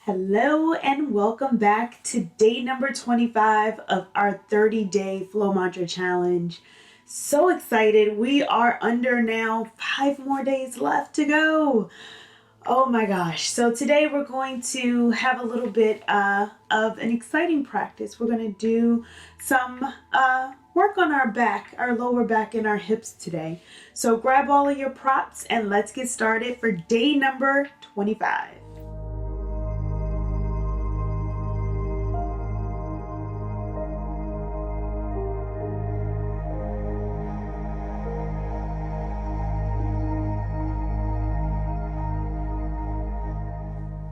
Hello and welcome back to day number 25 of our 30-day Flow Mantra Challenge. So excited. We are under now 5 more days left to go. Oh my gosh. So today we're going to have a little bit of an exciting practice. We're going to do some work on our back, our lower back and our hips today. So grab all of your props and let's get started for day number 25.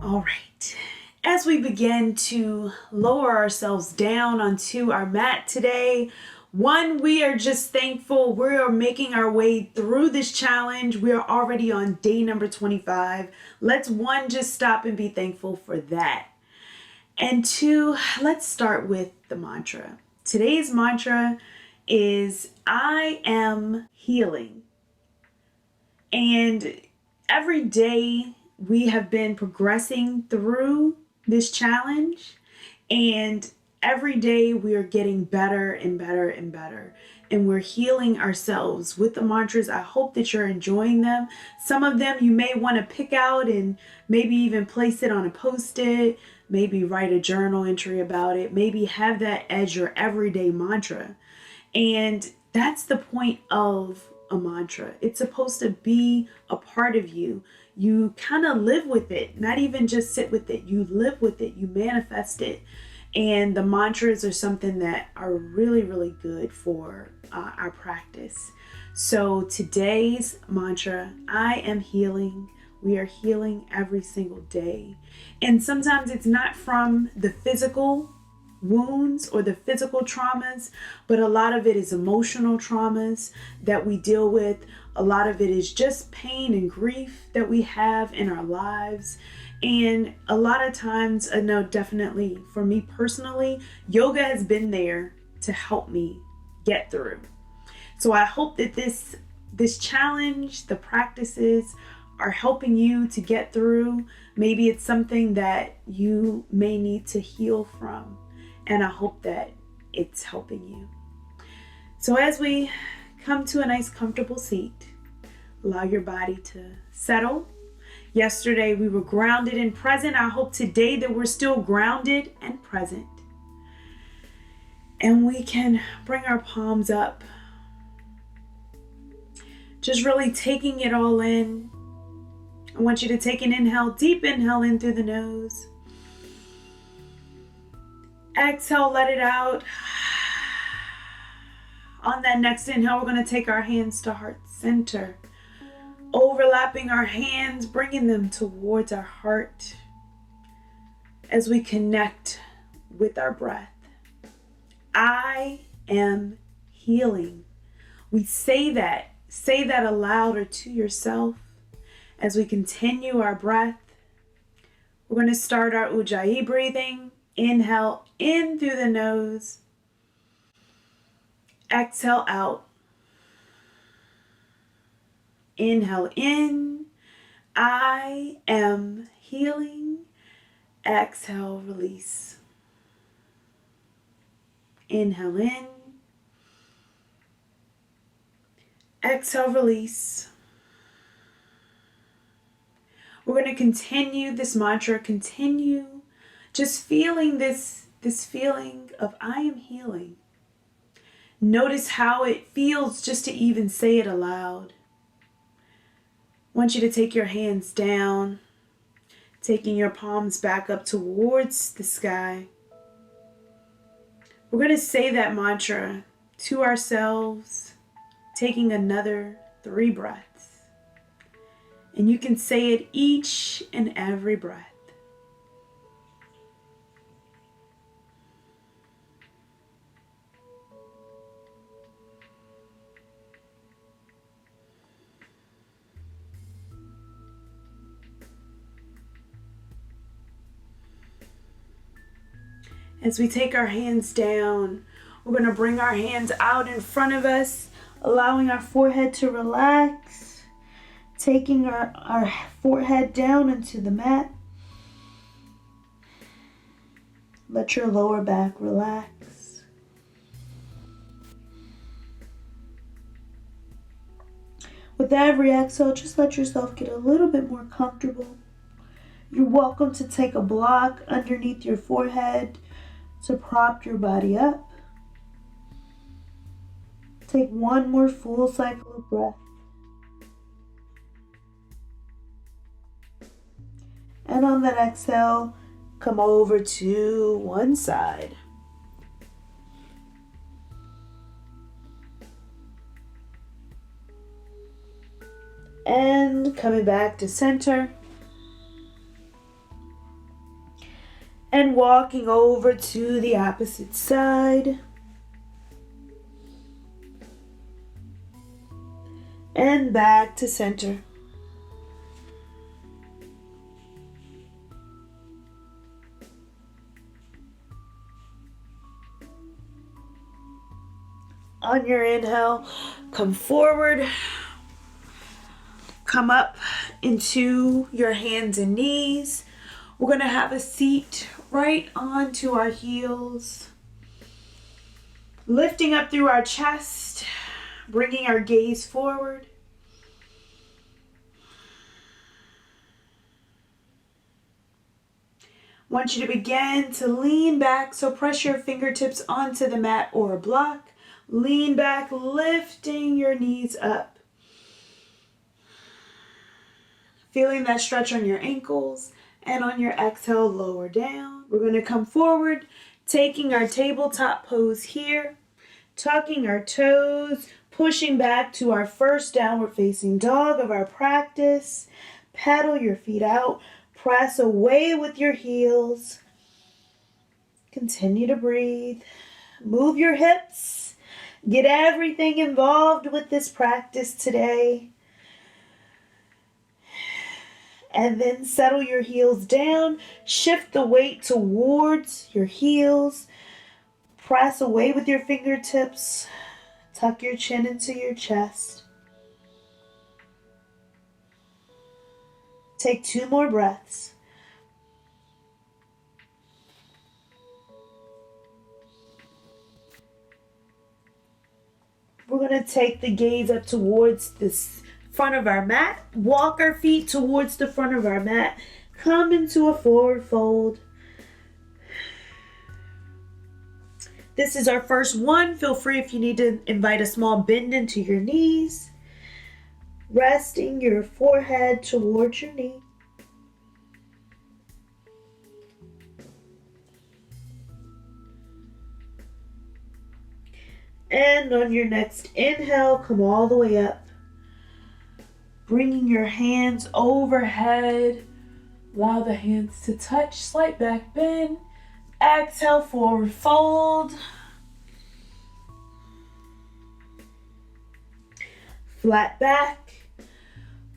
All right, as we begin to lower ourselves down onto our mat today, we are just thankful we are making our way through this challenge. We are already on day number 25. Let's just stop and be thankful for that. And two, let's start with the mantra. Today's mantra is I am healing. And every day we have been progressing through this challenge, and every day we are getting better and better and better, and we're healing ourselves with the mantras. I hope that you're enjoying them. Some of them you may want to pick out and maybe even place it on a post-it, maybe write a journal entry about it, maybe have that as your everyday mantra. And that's the point of a mantra. It's supposed to be a part of you. You kind of live with it, not even just sit with it. You live with it, you manifest it. And the mantras are something that are really, really good for our practice. So today's mantra, I am healing. We are healing every single day. And sometimes it's not from the physical wounds or the physical traumas, but a lot of it is emotional traumas that we deal with. A lot of it is just pain and grief that we have in our lives. And a lot of times, no, definitely for me personally, yoga has been there to help me get through. So I hope that this challenge, the practices are helping you to get through. Maybe it's something that you may need to heal from. And I hope that it's helping you. So as we come to a nice comfortable seat, allow your body to settle. Yesterday we were grounded and present. I hope today that we're still grounded and present. And we can bring our palms up. Just really taking it all in. I want you to take an inhale, deep inhale in through the nose. Exhale, let it out. On that next inhale, we're going to take our hands to heart center, overlapping our hands, bringing them towards our heart as we connect with our breath. I am healing. We say that aloud or to yourself as we continue our breath. We're going to start our Ujjayi breathing. Inhale in through the nose. Exhale out. Inhale in. I am healing. Exhale, release. Inhale in. Exhale, release. We're going to continue this mantra, just feeling this feeling of I am healing. Notice how it feels just to even say it aloud. I want you to take your hands down, taking your palms back up towards the sky. We're going to say that mantra to ourselves, taking another 3 breaths. And you can say it each and every breath. As we take our hands down, we're going to bring our hands out in front of us, allowing our forehead to relax, taking our forehead down into the mat. Let your lower back relax. With every exhale, just let yourself get a little bit more comfortable. You're welcome to take a block underneath your forehead to prop your body up. Take one more full cycle of breath. And on that exhale, come over to one side. And coming back to center. And walking over to the opposite side. And back to center. On your inhale, come forward. Come up into your hands and knees. We're going to have a seat right onto our heels. Lifting up through our chest, bringing our gaze forward. I want you to begin to lean back, so press your fingertips onto the mat or a block. Lean back, lifting your knees up. Feeling that stretch on your ankles, and on your exhale, lower down. We're going to come forward, taking our tabletop pose here, tucking our toes, pushing back to our first downward facing dog of our practice. Pedal your feet out, press away with your heels. Continue to breathe. Move your hips. Get everything involved with this practice today. And then settle your heels down. Shift the weight towards your heels. Press away with your fingertips. Tuck your chin into your chest. Take 2 more breaths. We're going to take the gaze up towards this front of our mat. Walk our feet towards the front of our mat. Come into a forward fold. This is our first one. Feel free if you need to invite a small bend into your knees. Resting your forehead towards your knee. And on your next inhale, come all the way up. Bringing your hands overhead. Allow the hands to touch. Slight back bend. Exhale, forward fold. Flat back.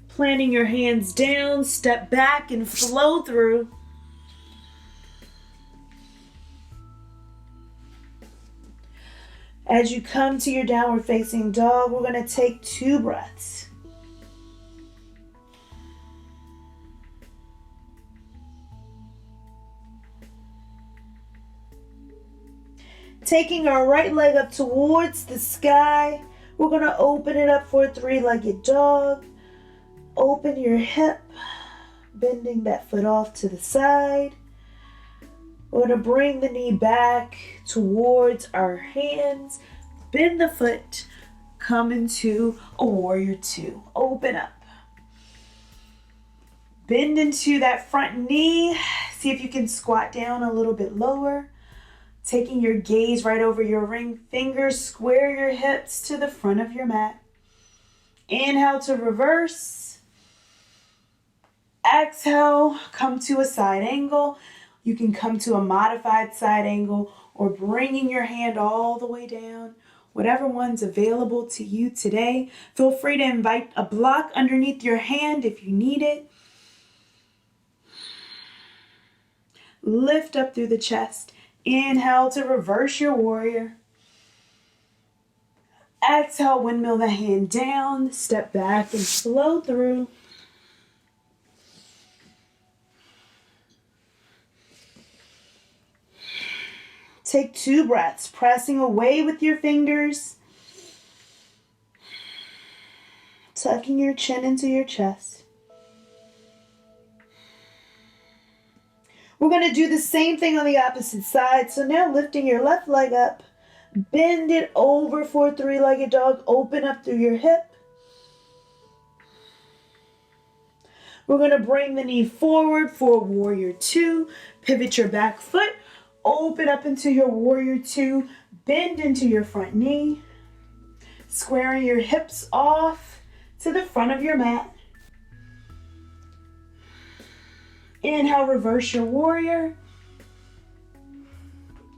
Planting your hands down. Step back and flow through. As you come to your downward facing dog, we're going to take 2 breaths. Taking our right leg up towards the sky, we're going to open it up for a 3-legged dog. Open your hip, bending that foot off to the side. We're going to bring the knee back towards our hands. Bend the foot. Come into a warrior 2. Open up. Bend into that front knee. See if you can squat down a little bit lower. Taking your gaze right over your ring finger. Square your hips to the front of your mat. Inhale to reverse. Exhale, come to a side angle. You can come to a modified side angle or bringing your hand all the way down. Whatever one's available to you today. Feel free to invite a block underneath your hand if you need it. Lift up through the chest. Inhale to reverse your warrior. Exhale, windmill the hand down. Step back and flow through. take 2 breaths, pressing away with your fingers, tucking your chin into your chest. We're going to do the same thing on the opposite side. So now lifting your left leg up, bend it over for a 3-legged dog, open up through your hip. We're going to bring the knee forward for warrior 2, pivot your back foot, open up into your warrior 2, bend into your front knee, squaring your hips off to the front of your mat. Inhale, reverse your warrior.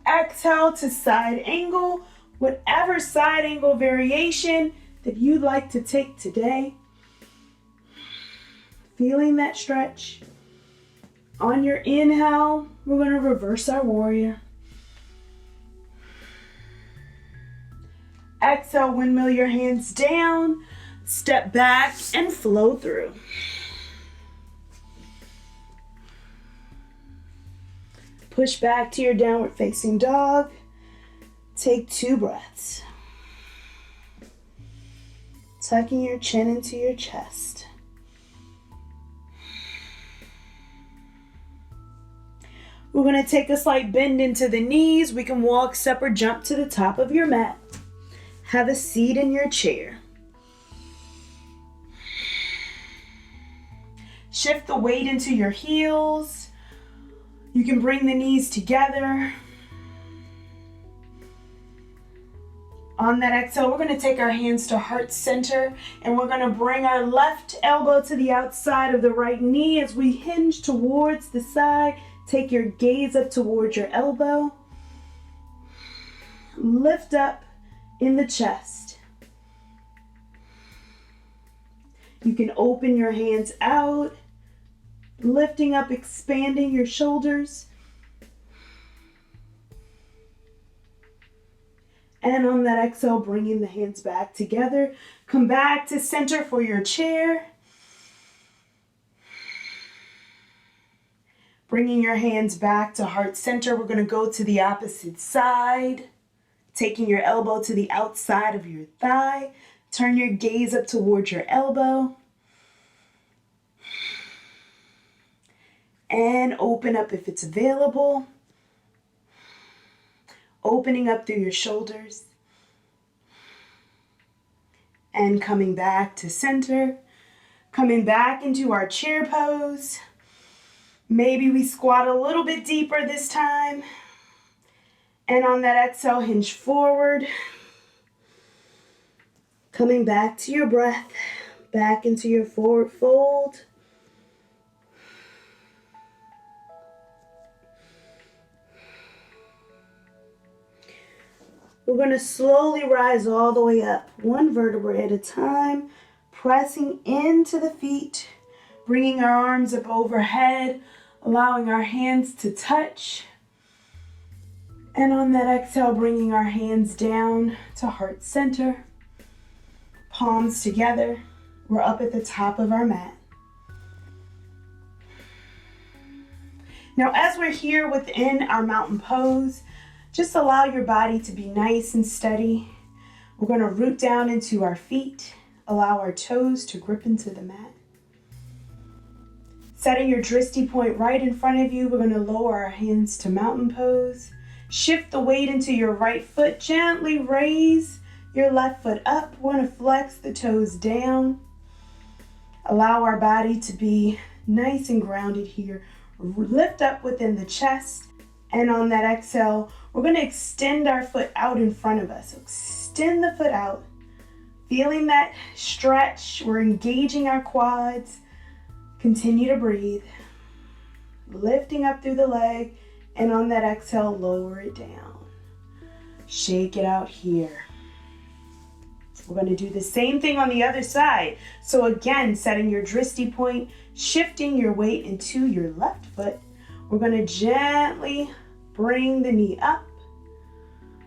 Exhale to side angle, whatever side angle variation that you'd like to take today. Feeling that stretch. On your inhale, we're going to reverse our warrior. Exhale, windmill your hands down, step back and flow through. Push back to your downward facing dog. Take 2 breaths. Tucking your chin into your chest. We're going to take a slight bend into the knees. We can walk, step, or jump to the top of your mat. Have a seat in your chair. Shift the weight into your heels. You can bring the knees together. On that exhale, we're going to take our hands to heart center, and we're going to bring our left elbow to the outside of the right knee as we hinge towards the side. Take your gaze up towards your elbow. Lift up in the chest. You can open your hands out, lifting up, expanding your shoulders. And on that exhale, bringing the hands back together. Come back to center for your chair. Bringing your hands back to heart center, we're going to go to the opposite side. Taking your elbow to the outside of your thigh. Turn your gaze up towards your elbow. And open up if it's available. Opening up through your shoulders. And coming back to center. Coming back into our chair pose. Maybe we squat a little bit deeper this time. And on that exhale, hinge forward. Coming back to your breath. Back into your forward fold. We're going to slowly rise all the way up, 1 vertebra at a time, pressing into the feet, bringing our arms up overhead, allowing our hands to touch. And on that exhale, bringing our hands down to heart center, palms together. We're up at the top of our mat. Now, as we're here within our mountain pose, just allow your body to be nice and steady. We're going to root down into our feet, allow our toes to grip into the mat. Setting your drishti point right in front of you, we're going to lower our hands to mountain pose. Shift the weight into your right foot. Gently raise your left foot up. We're going to flex the toes down. Allow our body to be nice and grounded here. Lift up within the chest. And on that exhale, we're going to extend our foot out in front of us. So extend the foot out. Feeling that stretch. We're engaging our quads. Continue to breathe. Lifting up through the leg. And on that exhale, lower it down. Shake it out here. We're going to do the same thing on the other side. So again, setting your drishti point, shifting your weight into your left foot. We're going to gently bring the knee up.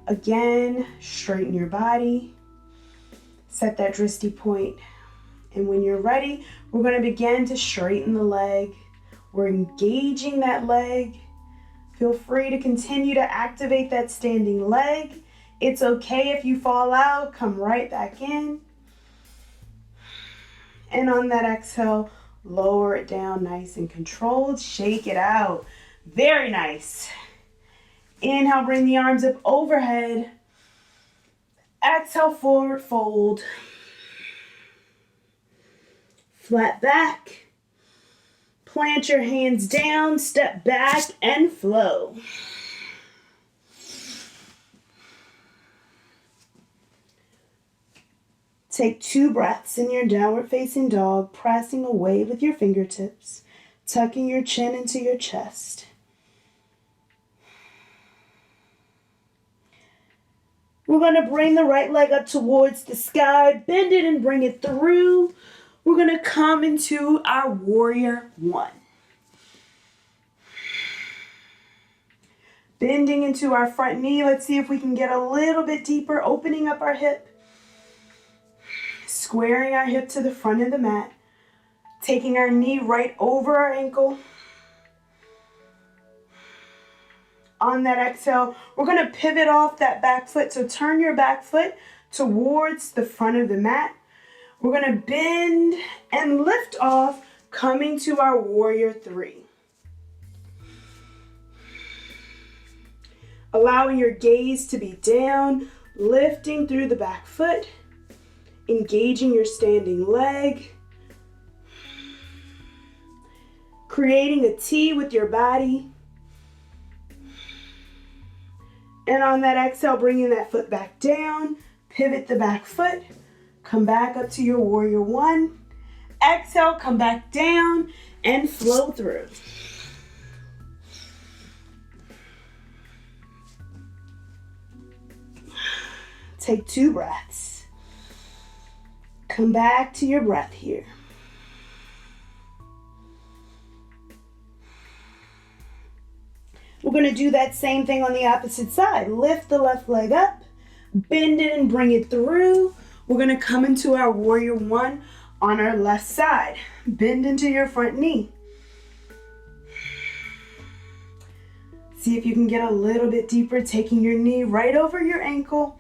Again, straighten your body. Set that drishti point. And when you're ready, we're going to begin to straighten the leg. We're engaging that leg. Feel free to continue to activate that standing leg. It's okay if you fall out, come right back in. And on that exhale, lower it down nice and controlled. Shake it out. Very nice. Inhale, bring the arms up overhead. Exhale, forward fold. Flat back. Plant your hands down, step back and flow. Take 2 breaths in your downward facing dog, pressing away with your fingertips, tucking your chin into your chest. We're going to bring the right leg up towards the sky, bend it and bring it through. We're going to come into our warrior 1. Bending into our front knee. Let's see if we can get a little bit deeper, opening up our hip. Squaring our hip to the front of the mat. Taking our knee right over our ankle. On that exhale, we're going to pivot off that back foot. So turn your back foot towards the front of the mat. We're going to bend and lift off, coming to our warrior 3. Allowing your gaze to be down, lifting through the back foot, engaging your standing leg, creating a T with your body. And on that exhale, bringing that foot back down, pivot the back foot. Come back up to your warrior 1. Exhale, come back down and flow through. Take 2 breaths. Come back to your breath here. We're going to do that same thing on the opposite side. Lift the left leg up, bend it and bring it through. We're going to come into our warrior 1 on our left side. Bend into your front knee. See if you can get a little bit deeper, taking your knee right over your ankle.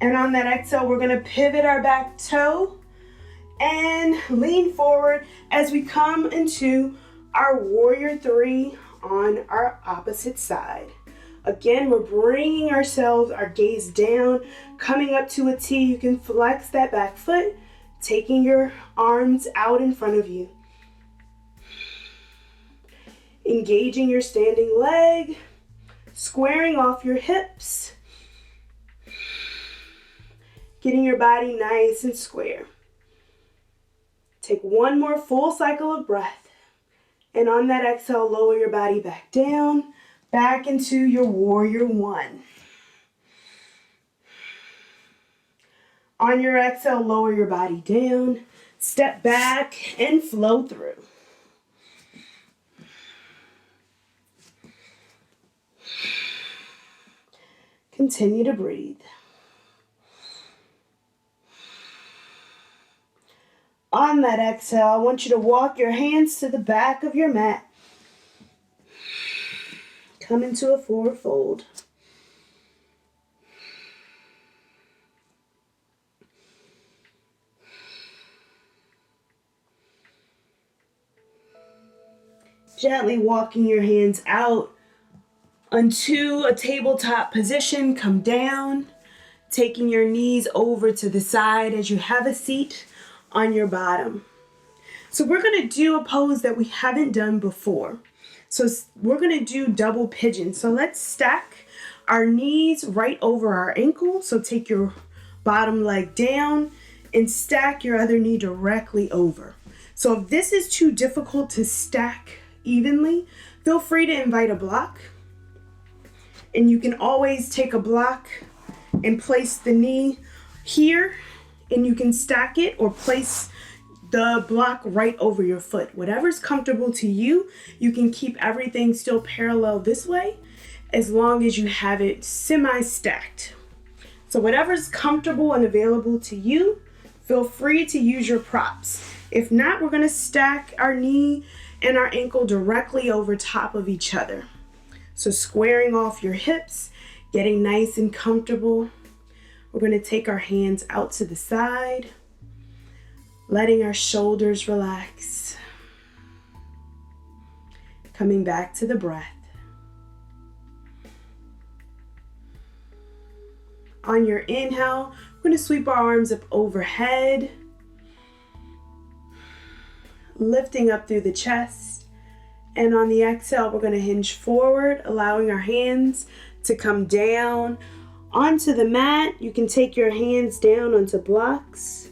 And on that exhale, we're going to pivot our back toe and lean forward as we come into our warrior 3 on our opposite side. Again, we're bringing ourselves, our gaze down, coming up to a T. You can flex that back foot, taking your arms out in front of you. Engaging your standing leg, squaring off your hips, getting your body nice and square. Take 1 more full cycle of breath. And on that exhale, lower your body back down, back into your warrior 1. On your exhale, lower your body down, step back and flow through. Continue to breathe. On that exhale, I want you to walk your hands to the back of your mat. Come into a forward fold. Gently walking your hands out onto a tabletop position. Come down, taking your knees over to the side as you have a seat on your bottom. So we're going to do a pose that we haven't done before. So we're going to do double pigeon. So let's stack our knees right over our ankle. So take your bottom leg down and stack your other knee directly over. So if this is too difficult to stack evenly, feel free to invite a block. And you can always take a block and place the knee here, and you can stack it or place the block right over your foot. Whatever's comfortable to you. You can keep everything still parallel this way as long as you have it semi-stacked. So whatever's comfortable and available to you, feel free to use your props. If not, we're going to stack our knee and our ankle directly over top of each other. So squaring off your hips, getting nice and comfortable. We're going to take our hands out to the side, letting our shoulders relax. Coming back to the breath. On your inhale, we're going to sweep our arms up overhead, lifting up through the chest. And on the exhale, we're going to hinge forward, allowing our hands to come down onto the mat. You can take your hands down onto blocks.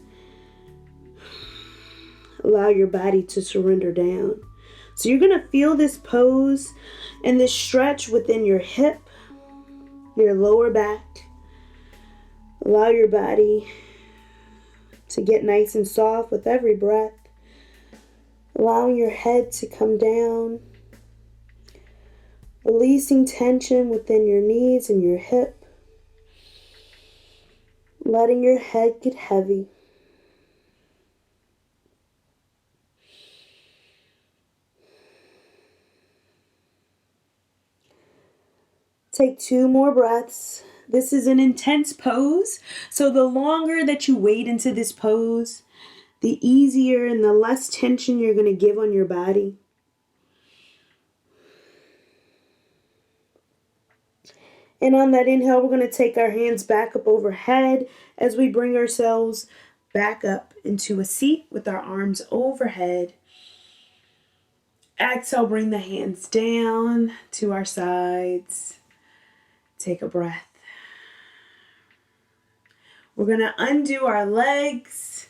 Allow your body to surrender down. So you're going to feel this pose and this stretch within your hip, your lower back. Allow your body to get nice and soft with every breath. Allowing your head to come down. Releasing tension within your knees and your hip. Letting your head get heavy. Take 2 more breaths. This is an intense pose, so the longer that you wait into this pose, the easier and the less tension you're going to give on your body. And on that inhale, we're going to take our hands back up overhead as we bring ourselves back up into a seat with our arms overhead. Exhale, bring the hands down to our sides. Take a breath. We're going to undo our legs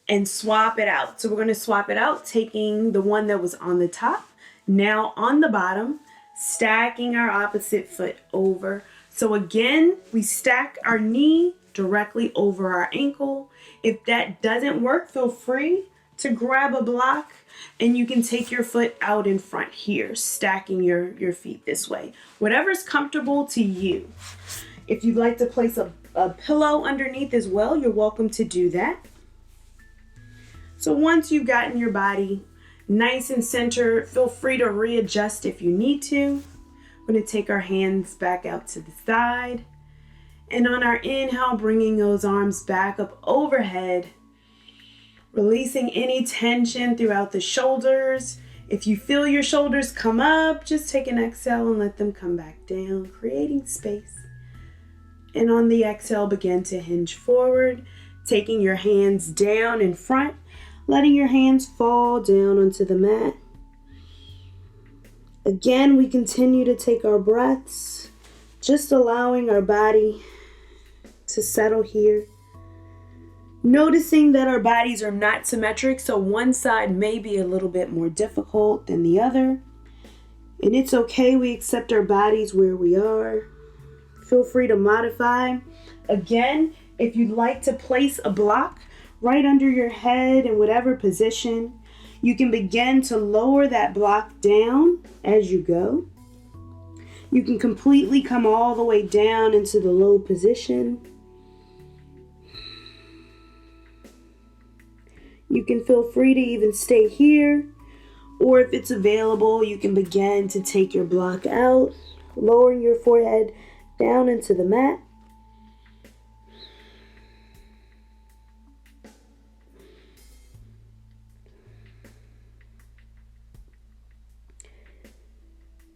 and swap it out. So we're going to swap it out, taking the one that was on the top, now on the bottom, stacking our opposite foot over. So again, we stack our knee directly over our ankle. If that doesn't work, feel free to grab a block and you can take your foot out in front here, stacking your feet this way. Whatever's comfortable to you. If you'd like to place a pillow underneath as well, you're welcome to do that. So once you've gotten your body nice and centered, feel free to readjust if you need to. We're going to take our hands back out to the side. And on our inhale, bringing those arms back up overhead, releasing any tension throughout the shoulders. If you feel your shoulders come up, just take an exhale and let them come back down, creating space. And on the exhale, begin to hinge forward, taking your hands down in front, letting your hands fall down onto the mat. Again, we continue to take our breaths, just allowing our body to settle here. Noticing that our bodies are not symmetric, so one side may be a little bit more difficult than the other. And it's okay, we accept our bodies where we are. Feel free to modify. Again, if you'd like to place a block right under your head in whatever position, you can begin to lower that block down as you go. You can completely come all the way down into the low position. You can feel free to even stay here, or if it's available, you can begin to take your block out, lowering your forehead down into the mat.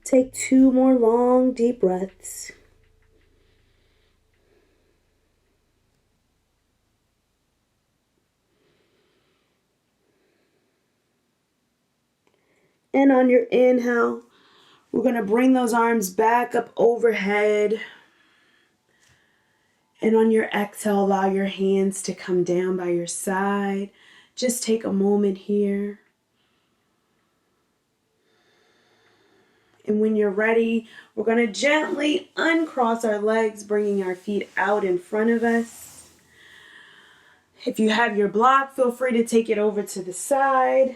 Take 2 more long, deep breaths. And on your inhale, we're going to bring those arms back up overhead. And on your exhale, allow your hands to come down by your side. Just take a moment here. And when you're ready, we're going to gently uncross our legs, bringing our feet out in front of us. If you have your block, feel free to take it over to the side.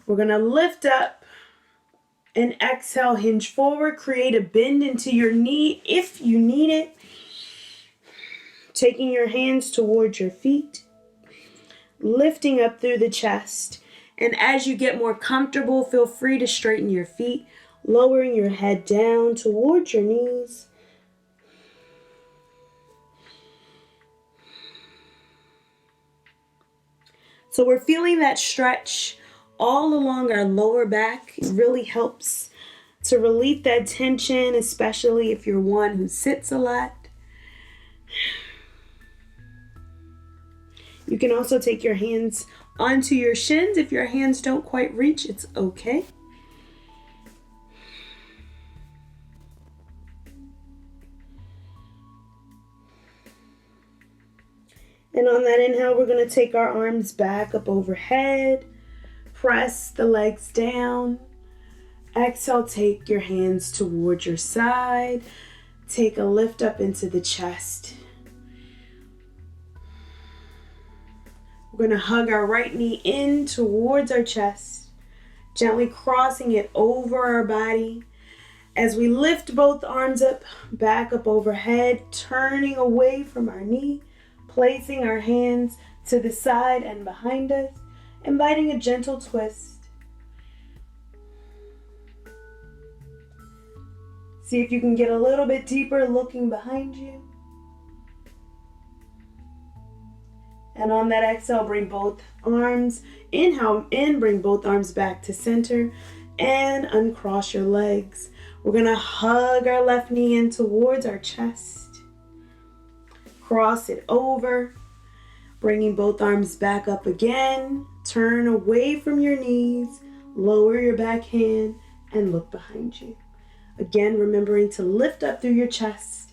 We're going to lift up and exhale, hinge forward, create a bend into your knee if you need it. Taking your hands towards your feet, lifting up through the chest. And as you get more comfortable, feel free to straighten your feet, lowering your head down towards your knees. So we're feeling that stretch all along our lower back. It really helps to relieve that tension, especially if you're one who sits a lot. You can also take your hands onto your shins. If your hands don't quite reach, it's okay. And on that inhale, we're going to take our arms back up overhead. Press the legs down. Exhale, take your hands towards your side. Take a lift up into the chest. We're going to hug our right knee in towards our chest, gently crossing it over our body. As we lift both arms up, back up overhead, turning away from our knee, placing our hands to the side and behind us, inviting a gentle twist. See if you can get a little bit deeper looking behind you. And on that exhale, bring both arms, inhale in, bring both arms back to center and uncross your legs. We're gonna hug our left knee in towards our chest. Cross it over, bringing both arms back up again. Turn away from your knees, lower your back hand, and look behind you. Again, remembering to lift up through your chest.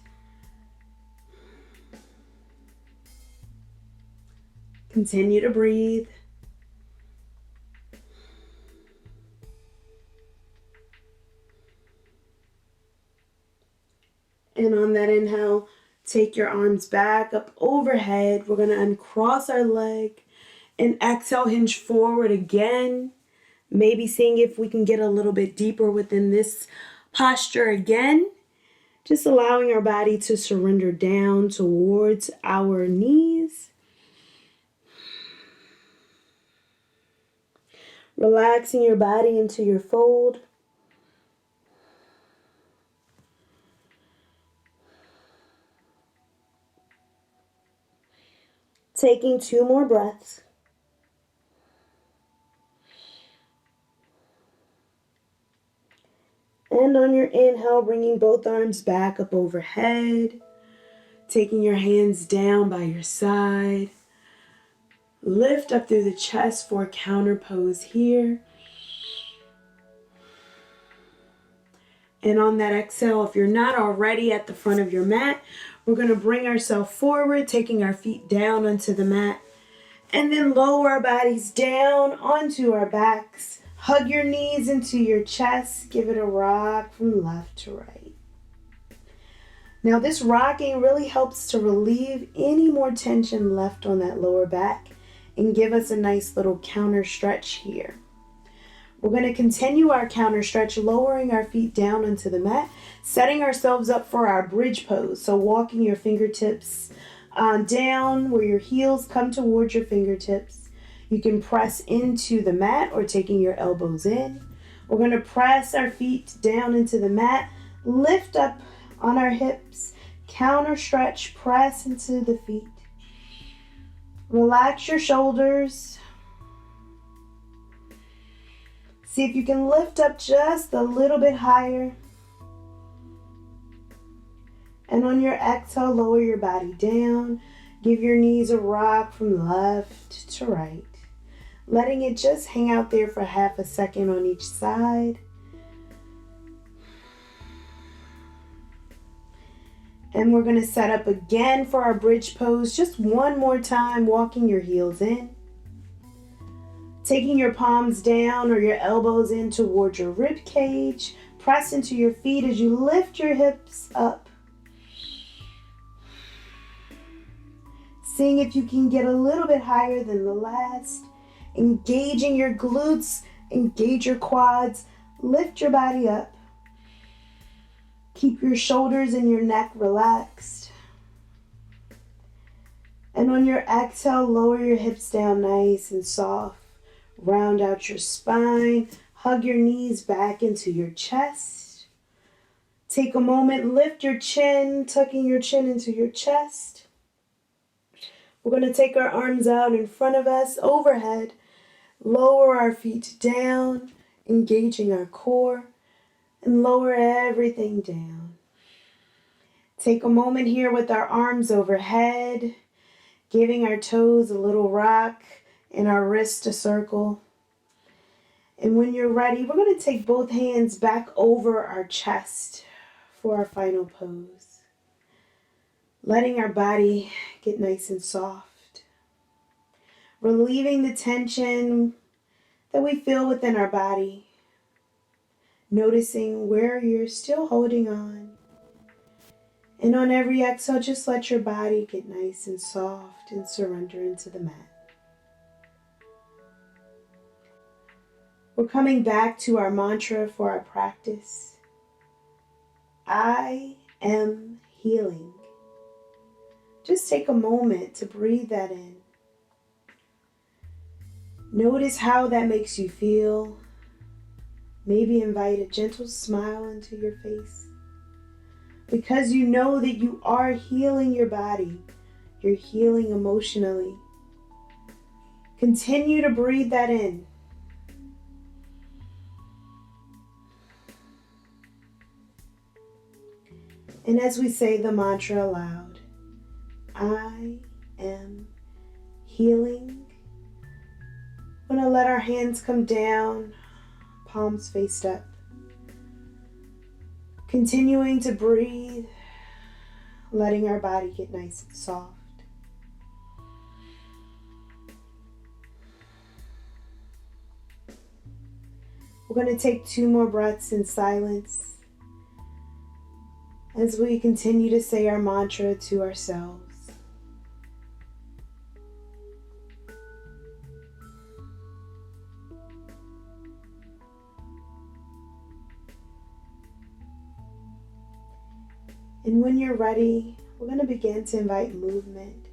Continue to breathe. And on that inhale, take your arms back up overhead. We're going to uncross our leg and exhale, hinge forward again. Maybe seeing if we can get a little bit deeper within this posture again. Just allowing our body to surrender down towards our knees. Relaxing your body into your fold. Taking 2 more breaths. And on your inhale, bringing both arms back up overhead. Taking your hands down by your side. Lift up through the chest for a counter pose here. And on that exhale, if you're not already at the front of your mat, we're going to bring ourselves forward, taking our feet down onto the mat. And then lower our bodies down onto our backs. Hug your knees into your chest. Give it a rock from left to right. Now this rocking really helps to relieve any more tension left on that lower back and give us a nice little counter stretch here. We're going to continue our counter stretch, lowering our feet down onto the mat, setting ourselves up for our bridge pose. So walking your fingertips down where your heels come towards your fingertips. You can press into the mat or taking your elbows in. We're going to press our feet down into the mat, lift up on our hips, counter stretch, press into the feet. Relax your shoulders. See if you can lift up just a little bit higher. And on your exhale, lower your body down. Give your knees a rock from left to right. Letting it just hang out there for half a second on each side. And we're going to set up again for our bridge pose. Just one more time, walking your heels in. Taking your palms down or your elbows in towards your rib cage. Press into your feet as you lift your hips up. Seeing if you can get a little bit higher than the last. Engaging your glutes, engage your quads. Lift your body up. Keep your shoulders and your neck relaxed. And on your exhale, lower your hips down nice and soft. Round out your spine. Hug your knees back into your chest. Take a moment, lift your chin, tucking your chin into your chest. We're going to take our arms out in front of us, overhead. Lower our feet down, engaging our core, and lower everything down. Take a moment here with our arms overhead, giving our toes a little rock and our wrist a circle. And when you're ready, we're going to take both hands back over our chest for our final pose. Letting our body get nice and soft. Relieving the tension that we feel within our body. Noticing where you're still holding on. And on every exhale, just let your body get nice and soft and surrender into the mat. We're coming back to our mantra for our practice. I am healing. Just take a moment to breathe that in. Notice how that makes you feel. Maybe invite a gentle smile into your face. Because you know that you are healing your body. You're healing emotionally. Continue to breathe that in. And as we say the mantra aloud, I am healing. We're going to let our hands come down, palms faced up. Continuing to breathe, letting our body get nice and soft. We're going to take 2 more breaths in silence as we continue to say our mantra to ourselves. And when you're ready, we're going to begin to invite movement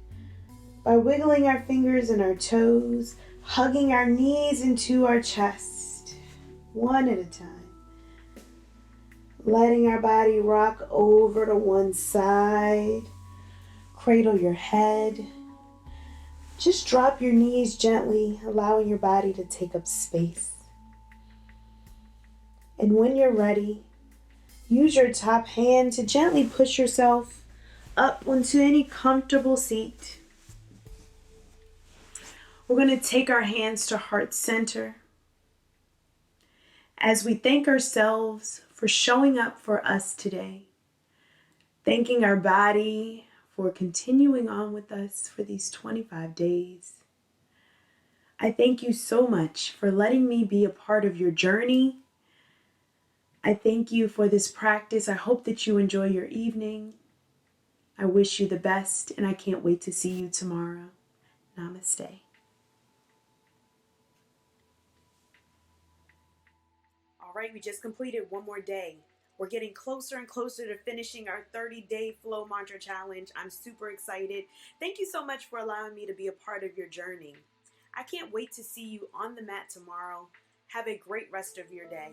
by wiggling our fingers and our toes, hugging our knees into our chest, one at a time. Letting our body rock over to one side, cradle your head. Just drop your knees gently, allowing your body to take up space. And when you're ready, use your top hand to gently push yourself up onto any comfortable seat. We're going to take our hands to heart center as we thank ourselves for showing up for us today. Thanking our body for continuing on with us for these 25 days. I thank you so much for letting me be a part of your journey. I thank you for this practice. I hope that you enjoy your evening. I wish you the best, and I can't wait to see you tomorrow. Namaste. All right, we just completed one more day. We're getting closer and closer to finishing our 30-day Flow Mantra Challenge. I'm super excited. Thank you so much for allowing me to be a part of your journey. I can't wait to see you on the mat tomorrow. Have a great rest of your day.